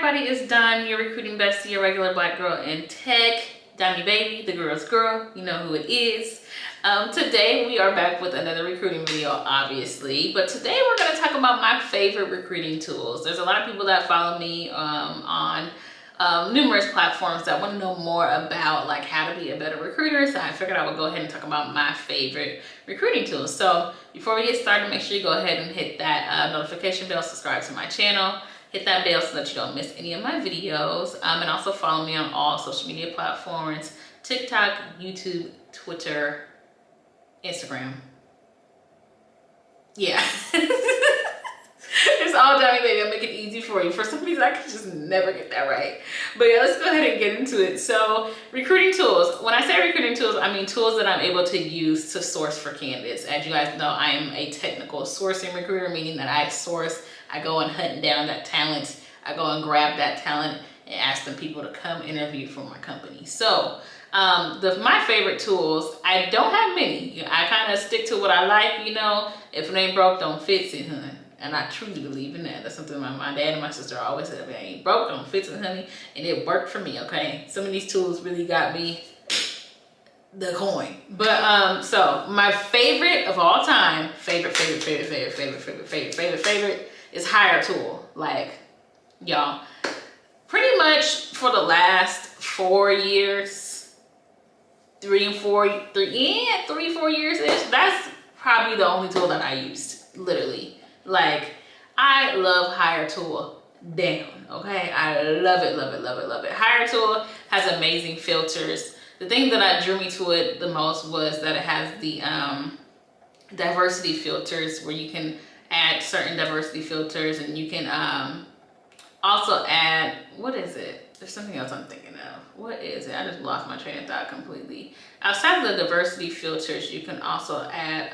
everybody, it's Dime, your recruiting bestie, your regular black girl in tech. Dime baby, the girl's girl, you know who it is. Today we are back with another recruiting video, obviously, but today we're going to talk about my favorite recruiting tools. There's a lot of people that follow me on numerous platforms that want to know more about like how to be a better recruiter, so I figured I would go ahead and talk about my favorite recruiting tools. So before we get started, make sure you go ahead and hit that notification bell, subscribe to my channel, hit that bell so that you don't miss any of my videos, and also follow me on all social media platforms: TikTok, YouTube, Twitter, Instagram. Yeah. It's all Johnny Baby. I'll make it easy for you. For some reason, I can just never get that right. But yeah, let's go ahead and get into it. So recruiting tools. When I say recruiting tools, I mean tools that I'm able to use to source for candidates. As you guys know, I am a technical sourcing recruiter, meaning that I source, I go and hunt down that talent. I go and grab that talent and ask them people to come interview for my company. So my favorite tools, I don't have many. I kind of stick to what I like, you know. If it ain't broke, don't fix it, honey. And I truly believe in that. That's something my dad and my sister always said: if it ain't broke, don't fix it, honey. And it worked for me, okay? Some of these tools really got me the coin. But so my favorite of all time, favorite is Hiretual. Like, y'all, pretty much for the last 4 years, 3, 4 years-ish, that's probably the only tool that I used, literally. Like, I love Hiretual down, okay? I love it, love it, love it, love it. Hiretual has amazing filters. The thing that drew me to it the most was that it has the diversity filters, where you can add certain diversity filters, and you can also add, what is it? There's something else I'm thinking of. What is it? I just lost my train of thought completely. Outside of the diversity filters, you can also add,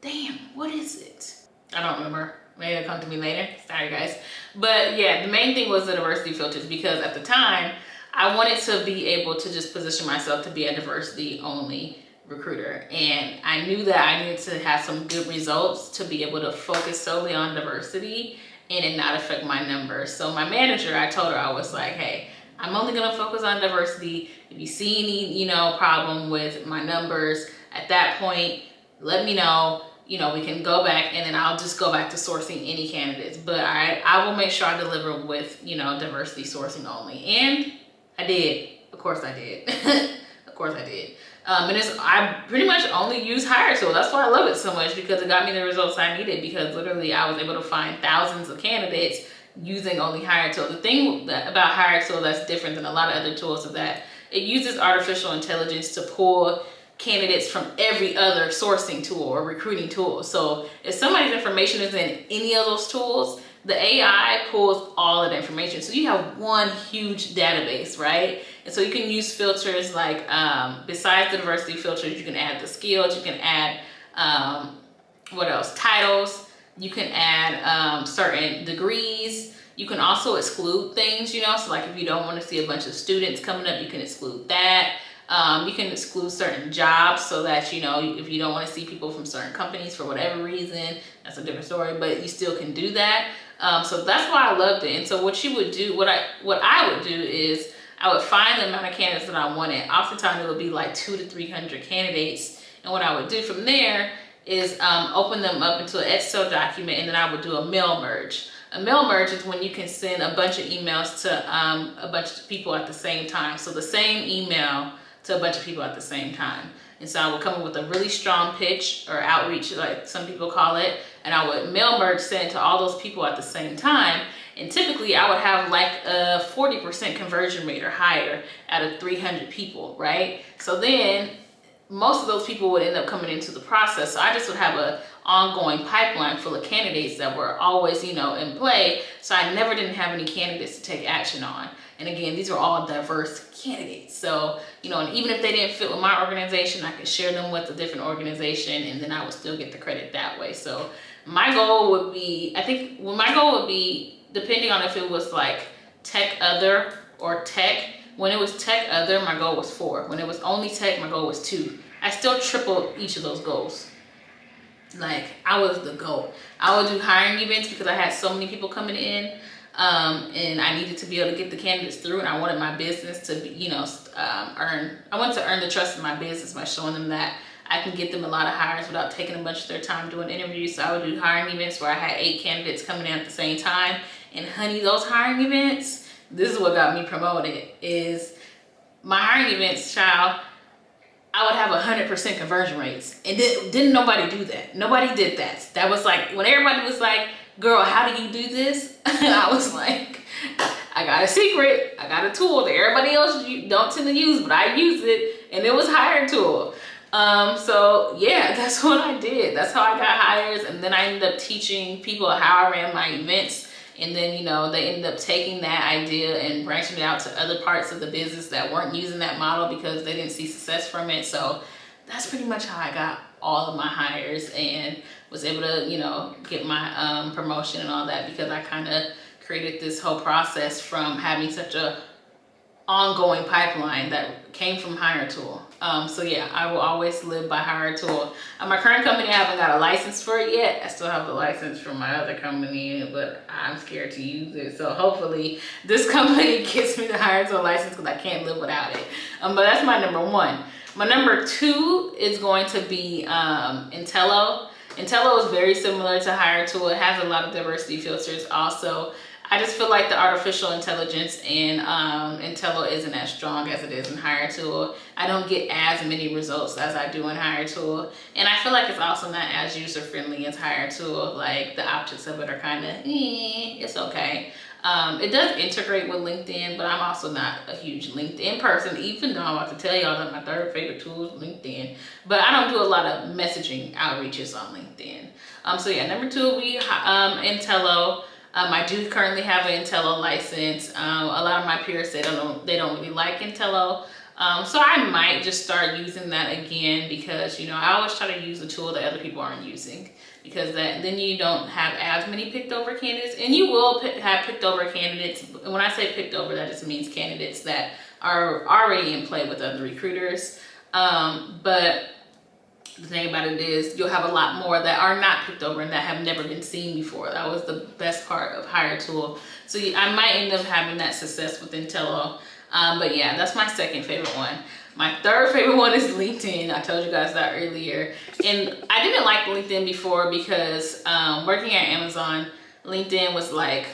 damn, what is it? I don't remember. Maybe it'll come to me later. Sorry, guys. But yeah, the main thing was the diversity filters, because at the time, I wanted to be able to just position myself to be a diversity-only recruiter. And I knew that I needed to have some good results to be able to focus solely on diversity and it not affect my numbers. So my manager, I told her, I was like, hey, I'm only gonna focus on diversity. If you see any, you know, problem with my numbers, at that point, let me know. You know, we can go back, and then I'll just go back to sourcing any candidates. But I will make sure I deliver with, you know, diversity sourcing only. And I did. Of course I did. Of course I did. And I pretty much only use Hiretual. That's why I love it so much, because it got me the results I needed, because literally I was able to find thousands of candidates using only Hiretual. The thing about Hiretual that's different than a lot of other tools is that it uses artificial intelligence to pull candidates from every other sourcing tool or recruiting tool. So if somebody's information is in any of those tools, the AI pulls all of the information. So you have one huge database, right? And so you can use filters like, besides the diversity filters, you can add the skills, you can add, what else? Titles, you can add certain degrees. You can also exclude things, you know, so like if you don't want to see a bunch of students coming up, you can exclude that. You can exclude certain jobs, so that, you know, if you don't want to see people from certain companies for whatever reason, that's a different story, but you still can do that. So that's why I loved it. And so what you would do, what I would do is I would find the amount of candidates that I wanted. Oftentimes it would be like 200 to 300 candidates. And what I would do from there is open them up into an Excel document, and then I would do a mail merge. A mail merge is when you can send a bunch of emails to a bunch of people at the same time. So the same email to a bunch of people at the same time. And so I would come up with a really strong pitch, or outreach, like some people call it, and I would mail merge send it to all those people at the same time. And typically I would have like a 40% conversion rate or higher out of 300 people, right? So then most of those people would end up coming into the process. So I just would have a ongoing pipeline full of candidates that were always, you know, in play. So I never didn't have any candidates to take action on. And again, these are all diverse candidates. So, you know, and even if they didn't fit with my organization, I could share them with a different organization, and then I would still get the credit that way. So my goal would be, depending on if it was like tech other or tech. When it was tech other, my goal was 4. When it was only tech, my goal was 2. I still tripled each of those goals. Like, I was the GOAT. I would do hiring events because I had so many people coming in. and I needed to be able to get the candidates through, and I wanted my business to be, I wanted to earn the trust of my business by showing them that I can get them a lot of hires without taking a bunch of their time doing interviews. So I would do hiring events where I had 8 candidates coming in at the same time. And honey, those hiring events, this is what got me promoted, is my hiring events, child, I would have 100% conversion rates. And didn't nobody do that. Nobody did that. That was like, when everybody was like, girl, how do you do this? I was like, I got a secret. I got a tool that everybody else don't tend to use, but I use it. And it was Hiretual. So yeah, that's what I did. That's how I got hires. And then I ended up teaching people how I ran my events. And then, they ended up taking that idea and branching it out to other parts of the business that weren't using that model because they didn't see success from it. So that's pretty much how I got all of my hires and was able to, get my promotion and all that, because I kind of created this whole process from having such a ongoing pipeline that came from Hiretual. So yeah, I will always live by Hiretual. My current company, I haven't got a license for it yet. I still have the license from my other company, but I'm scared to use it. So hopefully this company gets me the Hiretual license, because I can't live without it. But that's my number 1. My number 2 is going to be Entello. Entello is very similar to Hiretual. It has a lot of diversity filters also. I just feel like the artificial intelligence in Entello isn't as strong as it is in Hiretual. I don't get as many results as I do in Hiretual. And I feel like it's also not as user-friendly as Hiretual. Like, the optics of it are kind of, it's okay. It does integrate with LinkedIn, but I'm also not a huge LinkedIn person, even though I'm about to tell y'all that my 3rd favorite tool is LinkedIn. But I don't do a lot of messaging outreaches on LinkedIn. So yeah, number 2 will be Entello. I do currently have an Entello license. A lot of my peers say they don't really like Entello. So I might just start using that again, because I always try to use a tool that other people aren't using, because then you don't have as many picked over candidates, and you will have picked over candidates. And when I say picked over, that just means candidates that are already in play with other recruiters. But the thing about it is, you'll have a lot more that are not picked over and that have never been seen before. That was the best part of Hiretual. So I might end up having that success with Entello. But yeah, that's my 2nd favorite one. My 3rd favorite one is LinkedIn. I told you guys that earlier. And I didn't like LinkedIn before because working at Amazon, LinkedIn was like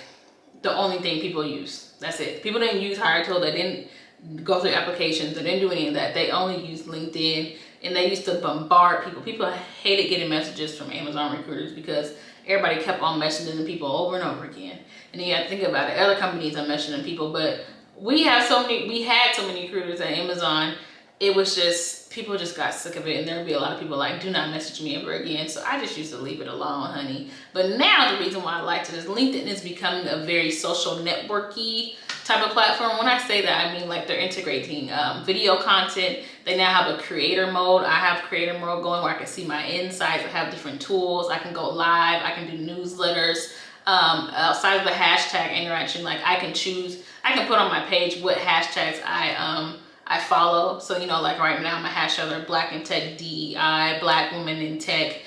the only thing people use. That's it. People didn't use Hiretual. They didn't go through applications. They didn't do any of that. They only used LinkedIn. And they used to bombard people. People hated getting messages from Amazon recruiters because everybody kept on messaging people over and over again. And then you have to think about it. Other companies are messaging people, but we had so many recruiters at Amazon. It was just, people just got sick of it, and there'd be a lot of people like, do not message me ever again. So I just used to leave it alone, honey. But now the reason why I liked it is LinkedIn is becoming a very social networky type of platform. When I say that, I mean like they're integrating video content. They now have a creator mode. I have creator mode going where I can see my insights. I have different tools. I can go live. I can do newsletters. Outside of the hashtag interaction, like I can put on my page what hashtags I follow. So, like right now my hashtags are Black in Tech DEI, Black Women in Tech,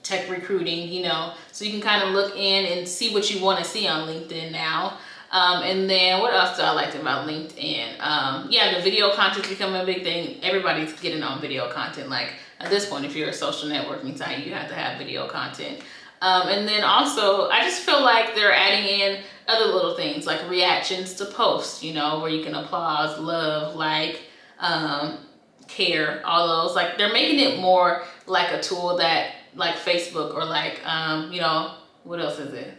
tech recruiting, so you can kind of look in and see what you want to see on LinkedIn now. And then what else do I like about LinkedIn? Yeah, the video content's becoming a big thing. Everybody's getting on video content. Like at this point, if you're a social networking site, you have to have video content. And then also, I just feel like they're adding in other little things like reactions to posts, where you can applause, love, like, care, all those. Like they're making it more like a tool that like Facebook or like, what else is it?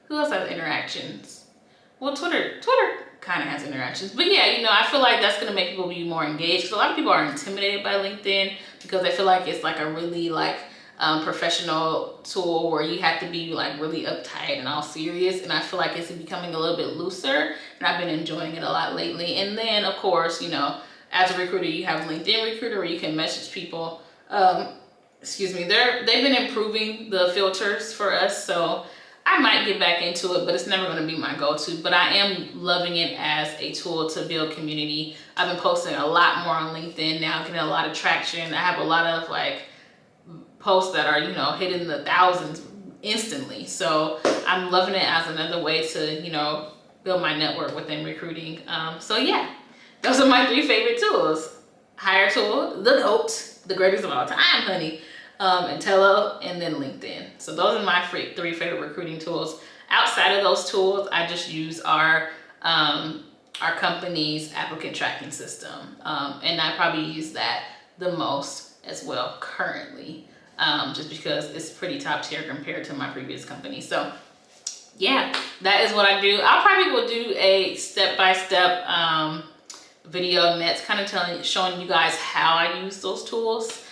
Who else has interactions? Well, Twitter kind of has interactions, but yeah, I feel like that's going to make people be more engaged. Because a lot of people are intimidated by LinkedIn because they feel like it's like a really like professional tool where you have to be like really uptight and all serious. And I feel like it's becoming a little bit looser, and I've been enjoying it a lot lately. And then of course, as a recruiter, you have LinkedIn Recruiter where you can message people. Excuse me, they've been improving the filters for us, so I might get back into it, but it's never going to be my go-to. But I am loving it as a tool to build community. I've been posting a lot more on LinkedIn now, getting a lot of traction. I have a lot of like posts that are, hitting the thousands instantly. So I'm loving it as another way to, you know, build my network within recruiting. So yeah, those are my 3 favorite tools. Hiretual, the GOAT, the greatest of all time, honey. Entello, and then LinkedIn. So those are my 3 favorite recruiting tools. Outside of those tools, I just use our company's applicant tracking system. And I probably use that the most as well currently, just because it's pretty top tier compared to my previous company. So yeah, that is what I do. I probably will do a step-by-step video next, kind of showing you guys how I use those tools,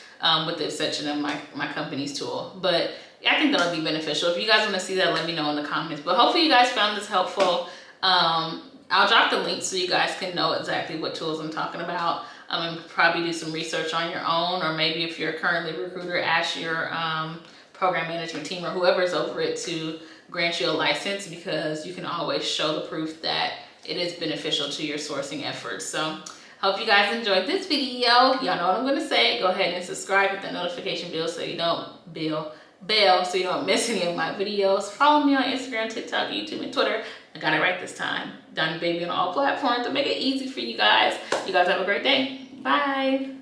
with the exception of my company's tool. But I think that'll be beneficial. If you guys want to see that, let me know in the comments. But hopefully you guys found this helpful. I'll drop the link so you guys can know exactly what tools I'm talking about, and probably do some research on your own, or maybe if you're currently a recruiter, ask your program management team or whoever's over it to grant you a license, because you can always show the proof that it is beneficial to your sourcing efforts. So hope you guys enjoyed this video. Y'all know what I'm going to say. Go ahead and subscribe with the notification bell so you don't so you don't miss any of my videos. Follow me on Instagram, TikTok, YouTube, and Twitter. I got it right this time. Donnie Baby on all platforms to make it easy for you guys. You guys have a great day. Bye.